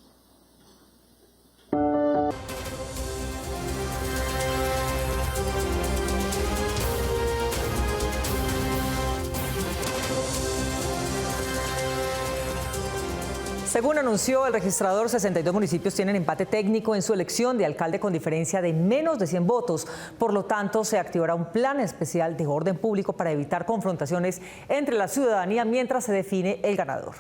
Según anunció el registrador, 62 municipios tienen empate técnico en su elección de alcalde con diferencia de menos de 100 votos. Por lo tanto, se activará un plan especial de orden público para evitar confrontaciones entre la ciudadanía mientras se define el ganador.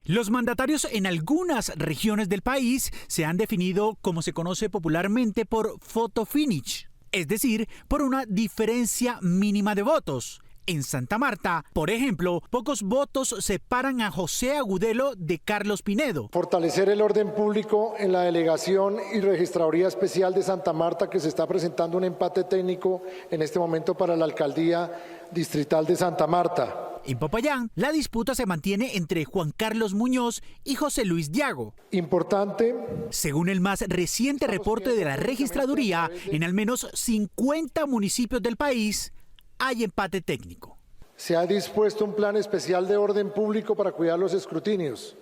Los mandatarios en algunas regiones del país se han definido como se conoce popularmente por photo finish, es decir, por una diferencia mínima de votos. En Santa Marta, por ejemplo, pocos votos separan a José Agudelo de Carlos Pinedo. Fortalecer el orden público en la delegación y registraduría especial de Santa Marta, que se está presentando un empate técnico en este momento para la alcaldía distrital de Santa Marta. En Popayán, la disputa se mantiene entre Juan Carlos Muñoz y José Luis Diago. Importante. Según el más reciente reporte de la registraduría, en al menos 50 municipios del país hay empate técnico. Se ha dispuesto un plan especial de orden público para cuidar los escrutinios.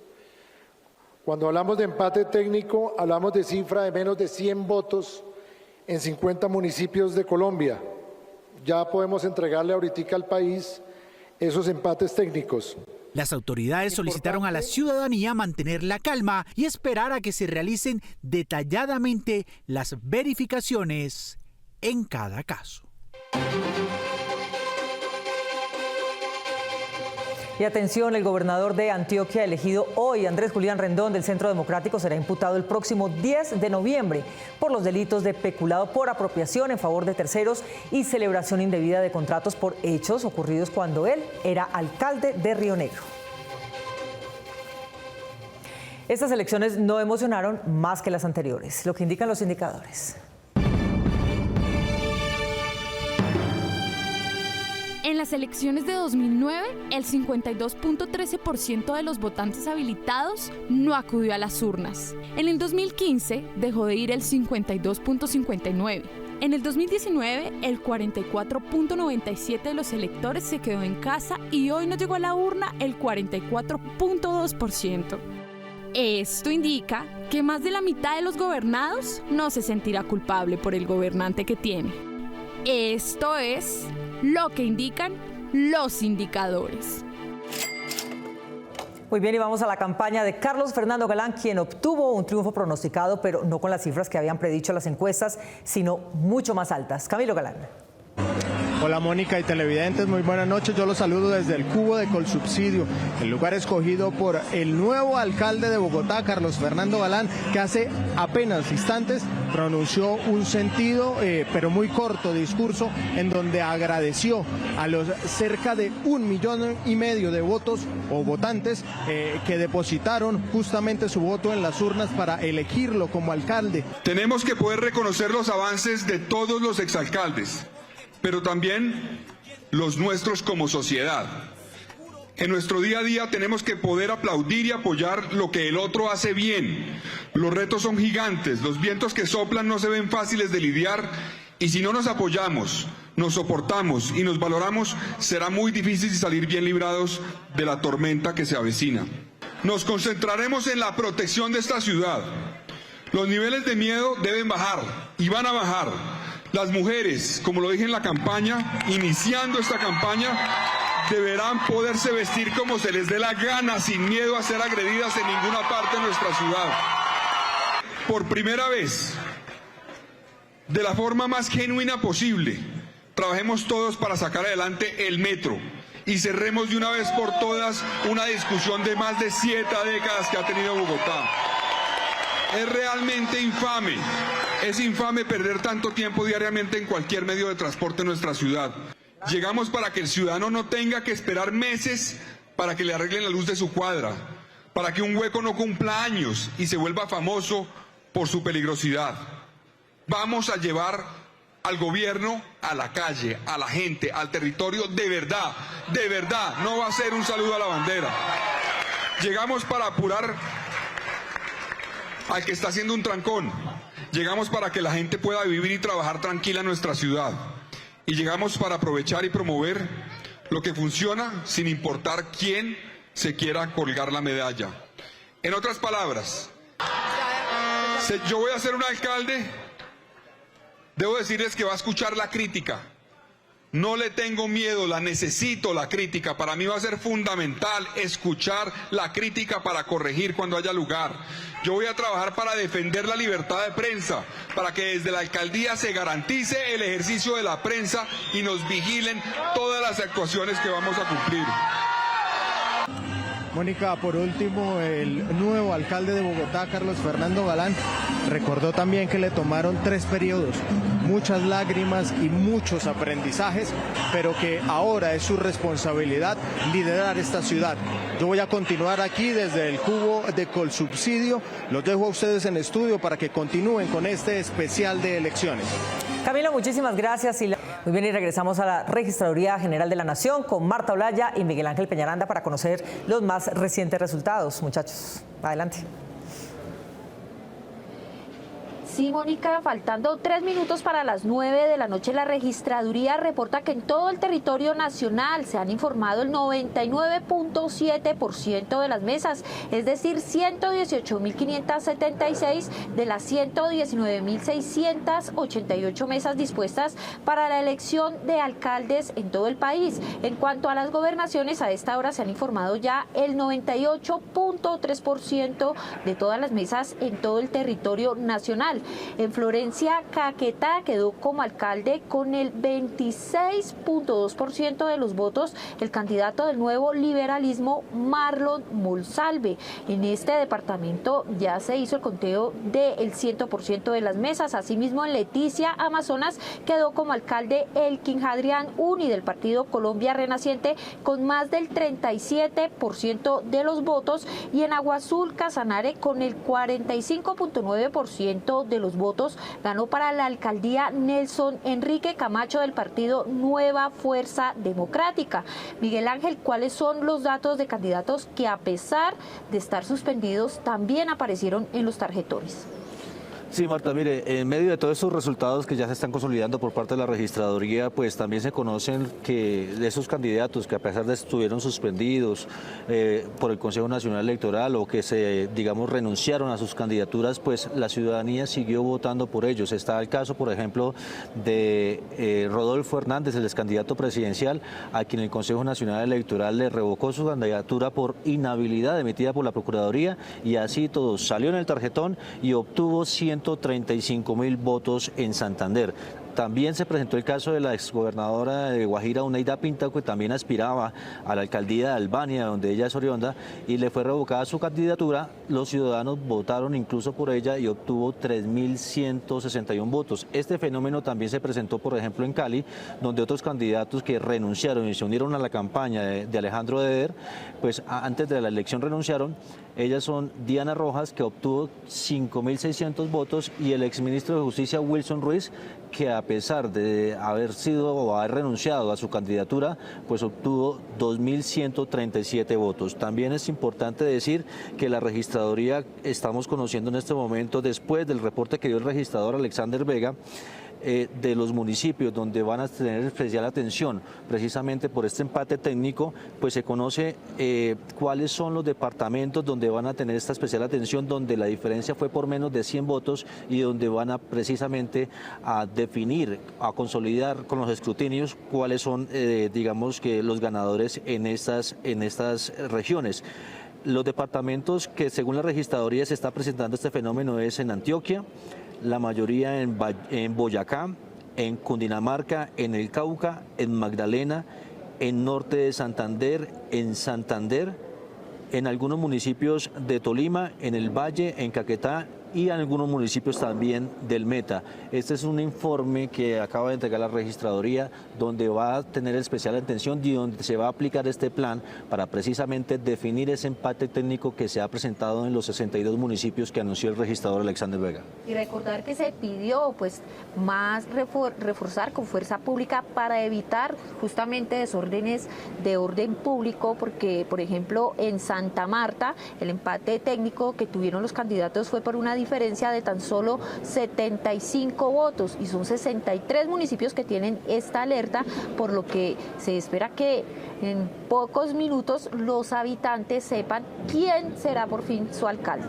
Cuando hablamos de empate técnico, hablamos de cifra de menos de 100 votos en 50 municipios de Colombia. Ya podemos entregarle ahorita al país esos empates técnicos. Las autoridades solicitaron a la ciudadanía mantener la calma y esperar a que se realicen detalladamente las verificaciones en cada caso. Y atención, el gobernador de Antioquia elegido hoy, Andrés Julián Rendón del Centro Democrático, será imputado el próximo 10 de noviembre por los delitos de peculado por apropiación en favor de terceros y celebración indebida de contratos por hechos ocurridos cuando él era alcalde de Río Negro. Estas elecciones no emocionaron más que las anteriores, lo que indican los indicadores. En las elecciones de 2009, el 52.13% de los votantes habilitados no acudió a las urnas. En el 2015 dejó de ir el 52.59%. En el 2019, el 44.97% de los electores se quedó en casa y hoy no llegó a la urna el 44.2%. Esto indica que más de la mitad de los gobernados no se sentirá culpable por el gobernante que tiene. Esto es lo que indican los indicadores. Muy bien, y vamos a la campaña de Carlos Fernando Galán, quien obtuvo un triunfo pronosticado, pero no con las cifras que habían predicho las encuestas, sino mucho más altas. Camilo Galán. Hola Mónica y televidentes, muy buenas noches. Yo los saludo desde el Cubo de Colsubsidio, el lugar escogido por el nuevo alcalde de Bogotá, Carlos Fernando Galán, que hace apenas instantes pronunció un sentido, pero muy corto discurso, en donde agradeció a los cerca de 1,5 millones de votos o votantes que depositaron justamente su voto en las urnas para elegirlo como alcalde. Tenemos que poder reconocer los avances de todos los exalcaldes, pero también los nuestros como sociedad. En nuestro día a día tenemos que poder aplaudir y apoyar lo que el otro hace bien. Los retos son gigantes, los vientos que soplan no se ven fáciles de lidiar y si no nos apoyamos, nos soportamos y nos valoramos, será muy difícil salir bien librados de la tormenta que se avecina. Nos concentraremos en la protección de esta ciudad. Los niveles de miedo deben bajar y van a bajar. Las mujeres, como lo dije en la campaña, iniciando esta campaña, deberán poderse vestir como se les dé la gana, sin miedo a ser agredidas en ninguna parte de nuestra ciudad. Por primera vez, de la forma más genuina posible, trabajemos todos para sacar adelante el metro y cerremos de una vez por todas una discusión de más de 7 décadas que ha tenido Bogotá. Es realmente infame. Es infame perder tanto tiempo diariamente en cualquier medio de transporte en nuestra ciudad. Llegamos para que el ciudadano no tenga que esperar meses para que le arreglen la luz de su cuadra, para que un hueco no cumpla años y se vuelva famoso por su peligrosidad. Vamos a llevar al gobierno a la calle, a la gente, al territorio de verdad, no va a ser un saludo a la bandera. Llegamos para apurar al que está haciendo un trancón. Llegamos para que la gente pueda vivir y trabajar tranquila en nuestra ciudad. Y llegamos para aprovechar y promover lo que funciona sin importar quién se quiera colgar la medalla. En otras palabras, yo voy a ser un alcalde, debo decirles que va a escuchar la crítica, No le tengo miedo, la necesito, la crítica. Para mí va a ser fundamental escuchar la crítica para corregir cuando haya lugar. Yo voy a trabajar para defender la libertad de prensa, para que desde la alcaldía se garantice el ejercicio de la prensa y nos vigilen todas las actuaciones que vamos a cumplir. Mónica, por último, el nuevo alcalde de Bogotá, Carlos Fernando Galán, recordó también que le tomaron 3 periodos, muchas lágrimas y muchos aprendizajes, pero que ahora es su responsabilidad liderar esta ciudad. Yo voy a continuar aquí desde el cubo de Colsubsidio. Los dejo a ustedes en estudio para que continúen con este especial de elecciones. Camilo, muchísimas gracias. Muy bien, y regresamos a la Registraduría General de la Nación con Marta Olaya y Miguel Ángel Peñaranda para conocer los más recientes resultados. Muchachos, adelante. Sí, Mónica, faltando 3 minutos para las 9 de la noche, la registraduría reporta que en todo el territorio nacional se han informado el 99.7% de las mesas, es decir, 118.576 de las 119.688 mesas dispuestas para la elección de alcaldes en todo el país. En cuanto a las gobernaciones, a esta hora se han informado ya el 98.3% de todas las mesas en todo el territorio nacional. En Florencia, Caquetá quedó como alcalde con el 26.2% de los votos el candidato del nuevo liberalismo, Marlon Monsalve. En este departamento ya se hizo el conteo del 100% de las mesas. Asimismo, en Leticia, Amazonas, quedó como alcalde Elkin Hadrián Uni del partido Colombia Renaciente con más del 37% de los votos, y en Agua Azul, Casanare, con el 45.9% de los votos ganó para la alcaldía Nelson Enrique Camacho del partido Nueva Fuerza Democrática. Miguel Ángel, ¿cuáles son los datos de candidatos que, a pesar de estar suspendidos, también aparecieron en los tarjetones? Sí, Marta, mire, en medio de todos estos resultados que ya se están consolidando por parte de la registraduría, pues también se conocen que de esos candidatos que, a pesar de que estuvieron suspendidos por el Consejo Nacional Electoral o que renunciaron a sus candidaturas, pues la ciudadanía siguió votando por ellos. Está el caso, por ejemplo, de Rodolfo Hernández, el ex candidato presidencial, a quien el Consejo Nacional Electoral le revocó su candidatura por inhabilidad emitida por la Procuraduría, y así todo salió en el tarjetón y obtuvo 135.000 votos en Santander. También se presentó el caso de la exgobernadora de Guajira, Oneida Pinto, que también aspiraba a la alcaldía de Albania, donde ella es oriunda, y le fue revocada su candidatura. Los ciudadanos votaron incluso por ella y obtuvo 3.161 votos. Este fenómeno también se presentó, por ejemplo, en Cali, donde otros candidatos que renunciaron y se unieron a la campaña de Alejandro Eder, pues antes de la elección renunciaron. Ellas son Diana Rojas, que obtuvo 5.600 votos, y el exministro de Justicia, Wilson Ruiz, que, a pesar de haber sido o haber renunciado a su candidatura, pues obtuvo 2.137 votos. También es importante decir que la registraduría, estamos conociendo en este momento, después del reporte que dio el registrador Alexander Vega, de los municipios donde van a tener especial atención precisamente por este empate técnico, pues se conoce cuáles son los departamentos donde van a tener esta especial atención, donde la diferencia fue por menos de 100 votos y donde van a precisamente a definir, a consolidar con los escrutinios cuáles son, digamos, que los ganadores en estas regiones. Los departamentos que, según la registraduría, se está presentando este fenómeno es en Antioquia, la mayoría en Boyacá, en Cundinamarca, en el Cauca, en Magdalena, en norte de Santander, en algunos municipios de Tolima, en el Valle, en Caquetá y en algunos municipios también del Meta. Este es un informe que acaba de entregar la registraduría, donde va a tener especial atención y donde se va a aplicar este plan para precisamente definir ese empate técnico que se ha presentado en los 62 municipios que anunció el registrador Alexander Vega. Y recordar que se pidió más reforzar con fuerza pública para evitar justamente desórdenes de orden público, porque, por ejemplo, en Santa Marta el empate técnico que tuvieron los candidatos fue por una diferencia de tan solo 75 votos, y son 63 municipios que tienen esta alerta, por lo que se espera que en pocos minutos los habitantes sepan quién será por fin su alcalde.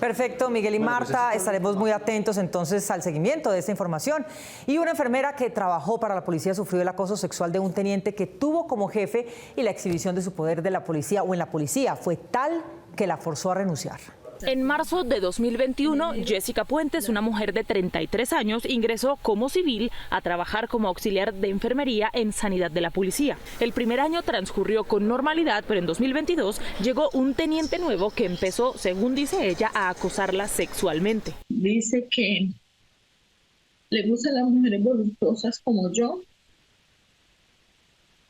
Perfecto, Miguel y Marta, estaremos muy atentos entonces al seguimiento de esta información. Y una enfermera que trabajó para la policía sufrió el acoso sexual de un teniente que tuvo como jefe, y la exhibición de su poder de la policía o en la policía fue tal que la forzó a renunciar. En marzo de 2021, Jessica Puentes, una mujer de 33 años, ingresó como civil a trabajar como auxiliar de enfermería en Sanidad de la Policía. El primer año transcurrió con normalidad, pero en 2022 llegó un teniente nuevo que empezó, según dice ella, a acosarla sexualmente. Dice que le gustan las mujeres voluptuosas como yo,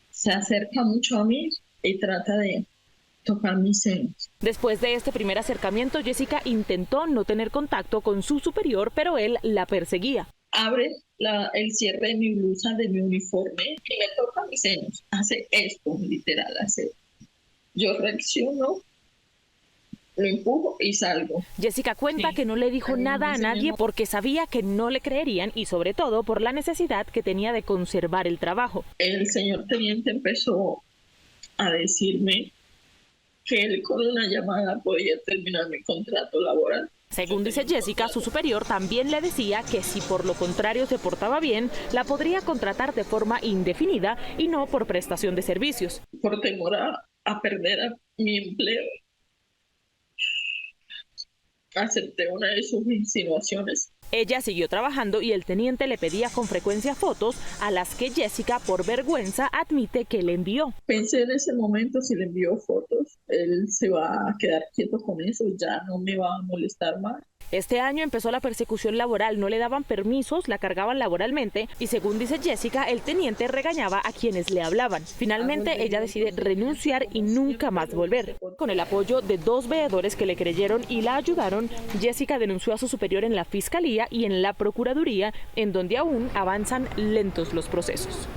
se acerca mucho a mí y trata de tocar mis senos. Después de este primer acercamiento, Jessica intentó no tener contacto con su superior, pero él la perseguía. Abre el cierre de mi blusa, de mi uniforme, y me toca mis senos. Hace esto, literal, hace. Yo reacciono, lo empujo y salgo. Jessica cuenta que no le dijo nada a nadie porque sabía que no le creerían, y sobre todo por la necesidad que tenía de conservar el trabajo. El señor teniente empezó a decirme que él con una llamada podía terminar mi contrato laboral. Según dice Jessica, su superior también le decía que si por lo contrario se portaba bien, la podría contratar de forma indefinida y no por prestación de servicios. Por temor a perder mi empleo, acepté una de sus insinuaciones. Ella siguió trabajando y el teniente le pedía con frecuencia fotos, a las que Jessica, por vergüenza, admite que le envió. Pensé en ese momento, si le envió fotos, él se va a quedar quieto con eso, ya no me va a molestar más. Este año empezó la persecución laboral, no le daban permisos, la cargaban laboralmente y, según dice Jessica, el teniente regañaba a quienes le hablaban. Finalmente ella decide renunciar y nunca más volver. Con el apoyo de 2 veedores que le creyeron y la ayudaron, Jessica denunció a su superior en la Fiscalía y en la Procuraduría, en donde aún avanzan lentos los procesos.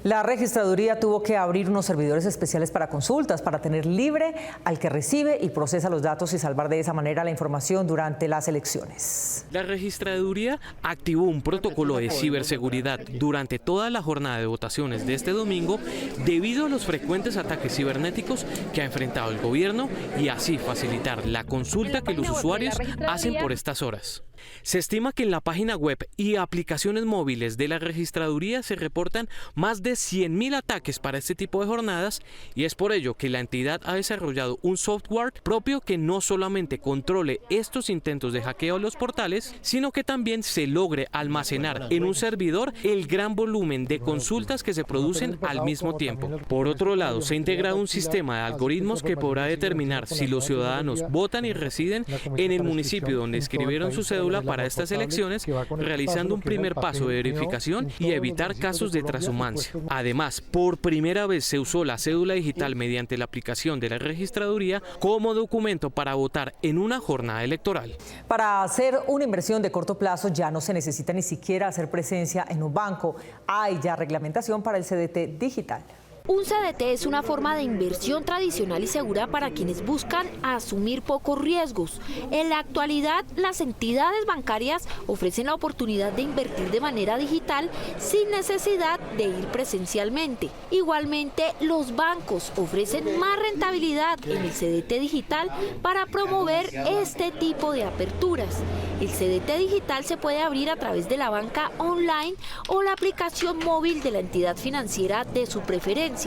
La registraduría tuvo que abrir unos servidores especiales para consultas, para tener libre al que recibe y procesa los datos y salvar de esa manera la información durante las elecciones. La registraduría activó un protocolo de ciberseguridad durante toda la jornada de votaciones de este domingo debido a los frecuentes ataques cibernéticos que ha enfrentado el gobierno y así facilitar la consulta que los usuarios hacen por estas horas. Se estima que en la página web y aplicaciones móviles de la registraduría se reportan más de 100.000 ataques para este tipo de jornadas, y es por ello que la entidad ha desarrollado un software propio que no solamente controle estos intentos de hackeo a los portales, sino que también se logre almacenar en un servidor el gran volumen de consultas que se producen al mismo tiempo. Por otro lado, se ha integrado un sistema de algoritmos que podrá determinar si los ciudadanos votan y residen en el municipio donde escribieron su cédula para estas elecciones, realizando un primer paso de verificación y evitar casos de transhumancia. Además, por primera vez se usó la cédula digital mediante la aplicación de la registraduría como documento para votar en una jornada electoral. Para hacer una inversión de corto plazo ya no se necesita ni siquiera hacer presencia en un banco. Hay ya reglamentación para el CDT digital. Un CDT es una forma de inversión tradicional y segura para quienes buscan asumir pocos riesgos. En la actualidad, las entidades bancarias ofrecen la oportunidad de invertir de manera digital sin necesidad de ir presencialmente. Igualmente, los bancos ofrecen más rentabilidad en el CDT digital para promover este tipo de aperturas. El CDT digital se puede abrir a través de la banca online o la aplicación móvil de la entidad financiera de su preferencia.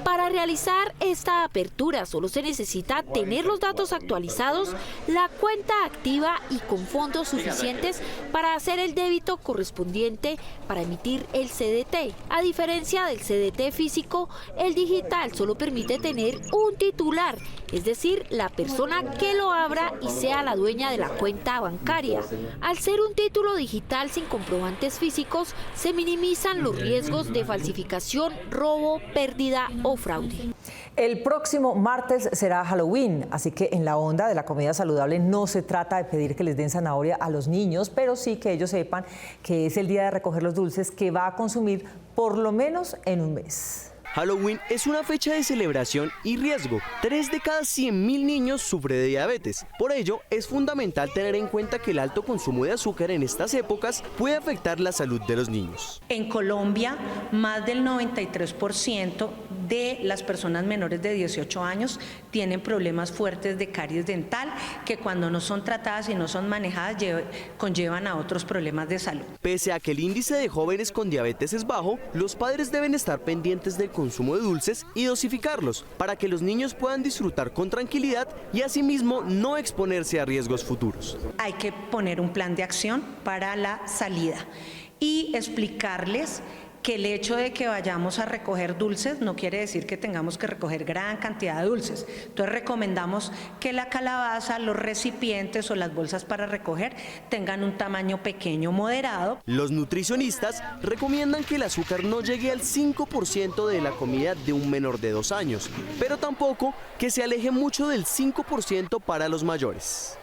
Para realizar esta apertura solo se necesita tener los datos actualizados, la cuenta activa y con fondos suficientes para hacer el débito correspondiente para emitir el CDT. A diferencia del CDT físico, el digital solo permite tener un titular, es decir, la persona que lo abra y sea la dueña de la cuenta bancaria. Al ser un título digital sin comprobantes físicos, se minimizan los riesgos de falsificación, robo, pérdida o fraude. El próximo martes será Halloween, así que en la onda de la comida saludable no se trata de pedir que les den zanahoria a los niños, pero sí que ellos sepan que es el día de recoger los dulces que va a consumir por lo menos en un mes. Halloween es una fecha de celebración y riesgo. 3 de cada 100.000 niños sufre de diabetes. Por ello, es fundamental tener en cuenta que el alto consumo de azúcar en estas épocas puede afectar la salud de los niños. En Colombia, más del 93% de las personas menores de 18 años tienen problemas fuertes de caries dental que cuando no son tratadas y no son manejadas conllevan a otros problemas de salud. Pese a que el índice de jóvenes con diabetes es bajo, los padres deben estar pendientes del consumo de dulces y dosificarlos para que los niños puedan disfrutar con tranquilidad y asimismo no exponerse a riesgos futuros. Hay que poner un plan de acción para la salida y explicarles que el hecho de que vayamos a recoger dulces no quiere decir que tengamos que recoger gran cantidad de dulces. Entonces recomendamos que la calabaza, los recipientes o las bolsas para recoger tengan un tamaño pequeño moderado. Los nutricionistas recomiendan que el azúcar no llegue al 5% de la comida de un menor de 2 años, pero tampoco que se aleje mucho del 5% para los mayores.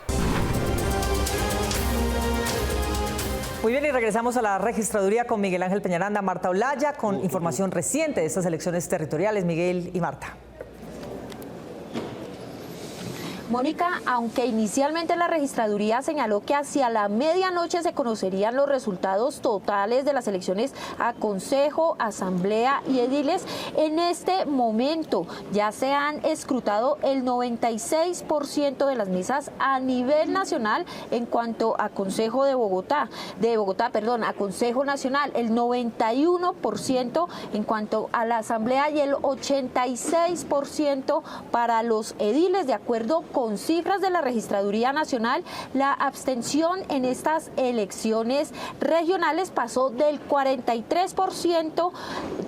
Muy bien, y regresamos a la registraduría con Miguel Ángel Peñaranda, Marta Olaya, con información reciente de estas elecciones territoriales. Miguel y Marta. Mónica, aunque inicialmente la registraduría señaló que hacia la medianoche se conocerían los resultados totales de las elecciones a Consejo, Asamblea y Ediles, en este momento ya se han escrutado el 96% de las mesas a nivel nacional en cuanto a Consejo a Consejo Nacional, el 91% en cuanto a la Asamblea y el 86% para los ediles, de acuerdo con cifras de la Registraduría Nacional. La abstención en estas elecciones regionales pasó del 43%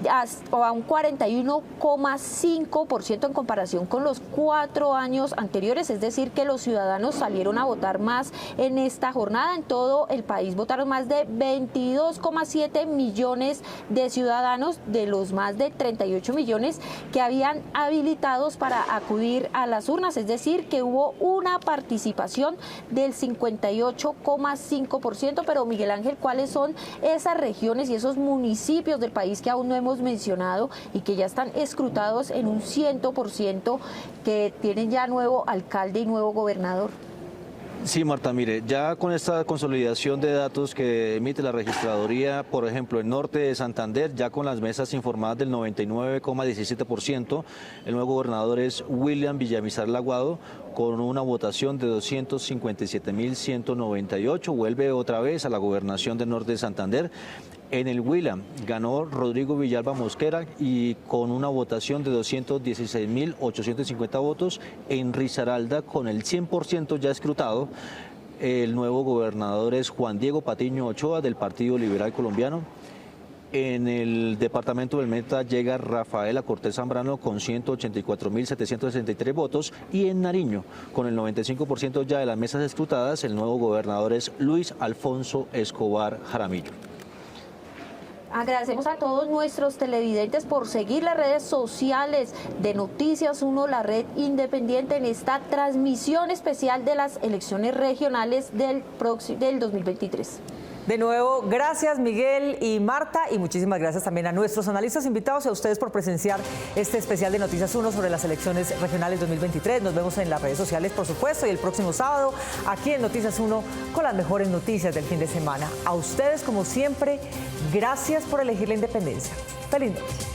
a un 41,5% en comparación con los 4 años anteriores, es decir, que los ciudadanos salieron a votar más en esta jornada. En todo el país votaron más de 22,7 millones de ciudadanos de los más de 38 millones que habían habilitados para acudir a las urnas, es decir, que hubo una participación del 58,5%, pero Miguel Ángel, ¿cuáles son esas regiones y esos municipios del país que aún no hemos mencionado y que ya están escrutados en un 100%, que tienen ya nuevo alcalde y nuevo gobernador? Sí, Marta, mire, ya con esta consolidación de datos que emite la registraduría, por ejemplo, el norte de Santander, ya con las mesas informadas del 99,17%, el nuevo gobernador es William Villamizar Laguado, con una votación de 257.198, vuelve otra vez a la gobernación del norte de Santander. En el Huila ganó Rodrigo Villalba Mosquera y con una votación de 216.850 votos. En Risaralda, con el 100% ya escrutado, el nuevo gobernador es Juan Diego Patiño Ochoa del Partido Liberal Colombiano. En el departamento del Meta llega Rafaela Cortés Zambrano con 184.763 votos, y en Nariño, con el 95% ya de las mesas escrutadas, el nuevo gobernador es Luis Alfonso Escobar Jaramillo. Agradecemos a todos nuestros televidentes por seguir las redes sociales de Noticias 1, la red independiente, en esta transmisión especial de las elecciones regionales del 2023. De nuevo, gracias Miguel y Marta, y muchísimas gracias también a nuestros analistas invitados y a ustedes por presenciar este especial de Noticias 1 sobre las elecciones regionales 2023. Nos vemos en las redes sociales, por supuesto, y el próximo sábado aquí en Noticias 1 con las mejores noticias del fin de semana. A ustedes, como siempre, gracias por elegir la independencia. Feliz noche.